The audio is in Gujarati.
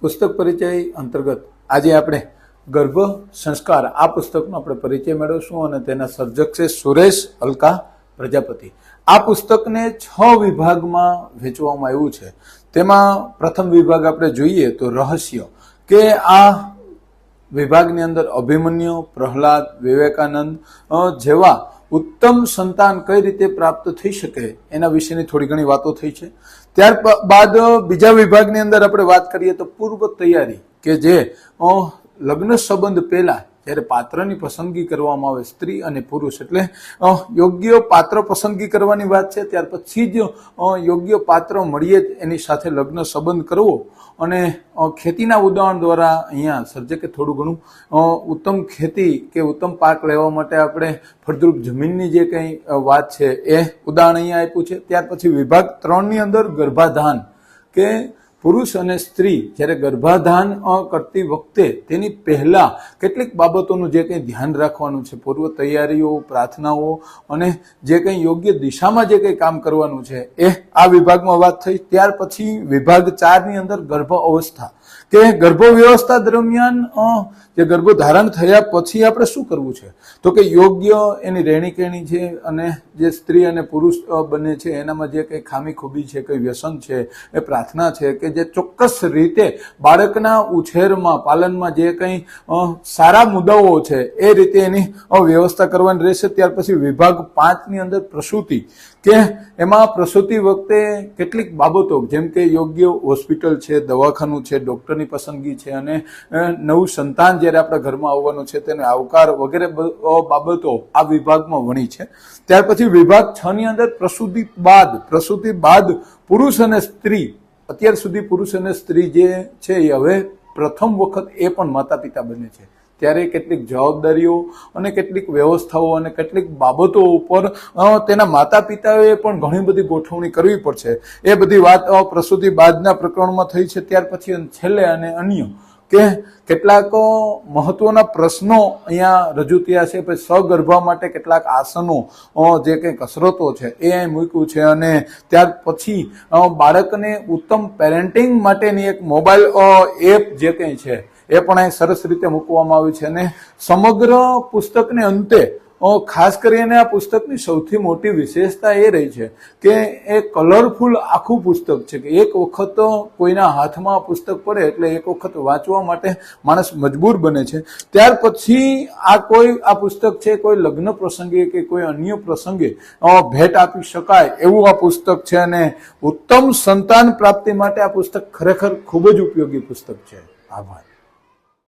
પુસ્તક પરિચય અંતર્ગત આજે આપણે ગર્ભ સંસ્કાર આ પુસ્તકનો આપણે પરિચય મેળવશું અને તેના સર્જક છે સુરેશ અલકા પ્રજાપતિ। આ પુસ્તકને 6 વિભાગમાં વહેંચવામાં આવ્યું છે। તેમાં પ્રથમ વિભાગ આપણે જોઈએ તો રહસ્ય, કે આ વિભાગની અંદર અભિમન્યુ, પ્રહલાદ, વિવેકાનંદ જેવા ઉત્તમ સંતાન કઈ રીતે પ્રાપ્ત થઈ શકે એના વિશેની થોડી ઘણી વાતો થઈ છે। ત્યારબાદ બીજા વિભાગની અંદર આપણે વાત કરીએ તો પૂર્વ તૈયારી, કે જે લગ્ન સંબંધ પહેલા જ્યારે પાત્રની પસંદગી કરવામાં આવે, સ્ત્રી અને પુરુષ, એટલે યોગ્ય પાત્ર પસંદગી કરવાની વાત છે। ત્યાર પછી જ યોગ્ય પાત્ર મળીએ એની સાથે લગ્ન સંબંધ કરવો અને ખેતીના ઉદાહરણ દ્વારા અહીંયા સર્જકે થોડું ઘણું ઉત્તમ ખેતી કે ઉત્તમ પાક લેવા માટે આપણે ફળદ્રુપ જમીનની જે કંઈ વાત છે એ ઉદાહરણ અહીંયા આપ્યું છે। ત્યાર પછી વિભાગ 3 ની અંદર ગર્ભાધાન, કે પુરુષ અને સ્ત્રી જ્યારે ગર્ભાધાન કરતી વખતે તેની પહેલા કેટલીક બાબતોનું જે કંઈ ધ્યાન રાખવાનું છે, પૂર્વ તૈયારીઓ, પ્રાર્થનાઓ અને જે કંઈ યોગ્ય દિશામાં જે કંઈ કામ કરવાનું છે એ આ વિભાગમાં વાત થઈ। ત્યાર પછી વિભાગ 4 ની અંદર ગર્ભ અવસ્થા, કે ગર્ભ વ્યવસ્થા દરમિયાન જે ગર્ભધારણ થયા પછી આપણે શું કરવું છે, તો કે યોગ્ય એની રહેણી કહેણી છે અને જે સ્ત્રી અને પુરુષ બંને છે એનામાં જે કંઈ ખામી ખૂબી છે, કંઈ વ્યસન છે, એ પ્રાર્થના છે કે જે ચોક્કસ રીતે બાળકના ઉછેરમાં, પાલનમાં જે કંઈ સારા મુદ્દાઓ છે એ રીતે એની વ્યવસ્થા કરવાની રહેશે। ત્યાર પછી વિભાગ 5 ની અંદર પ્રસૂતિ, કે એમાં પ્રસૂતિ વખતે કેટલીક બાબતો જેમ કે યોગ્ય હોસ્પિટલ છે, દવાખાનું છે, ડૉક્ટરની પસંદગી છે અને નવું સંતાન જ્યારે આપણા ઘરમાં આવવાનું છે તેને આવકાર વગેરે બાબતો આ વિભાગમાં વણી છે। ત્યાર પછી વિભાગ 6 ની અંદર પ્રસૂતિ બાદ પુરુષ અને સ્ત્રી, અત્યાર સુધી પુરુષ અને સ્ત્રી જે છે એ હવે પ્રથમ વખત એ પણ માતા પિતા બને છે, ત્યારે કેટલીક જવાબદારીઓ અને કેટલીક વ્યવસ્થાઓ અને કેટલીક બાબતો ઉપર તેના માતા પિતાએ પણ ઘણી બધી ગોઠવણી કરવી પડશે। એ બધી વાત પ્રસૂતિ બાદના પ્રકરણમાં થઈ છે। ત્યાર પછી છેલ્લે અને અન્ય, કે કેટલાક મહત્વના પ્રશ્નો અહીંયા રજૂ થયા છે। પછી સગર્ભા માટે કેટલાક આસનો, જે કંઈ કસરતો છે એ અહીં મૂક્યું છે અને ત્યાર પછી બાળકને ઉત્તમ પેરેન્ટિંગ માટેની એક મોબાઈલ એપ જે કંઈ છે એ પણ અહીં સરસ રીતે મૂકવામાં આવી છે। અને સમગ્ર પુસ્તકને અંતે ખાસ કરીને આ પુસ્તકની સૌથી મોટી વિશેષતા એ રહી છે કે એ કલરફુલ આખું પુસ્તક છે, કે એક વખત કોઈના હાથમાં પુસ્તક પડે એટલે એક વખત વાંચવા માટે માણસ મજબૂર બને છે। ત્યાર પછી આ પુસ્તક છે કોઈ લગ્ન પ્રસંગે કે કોઈ અન્ય પ્રસંગે ભેટ આપી શકાય એવું આ પુસ્તક છે અને ઉત્તમ સંતાન પ્રાપ્તિ માટે આ પુસ્તક ખરેખર ખૂબ જ ઉપયોગી પુસ્તક છે। આભાર।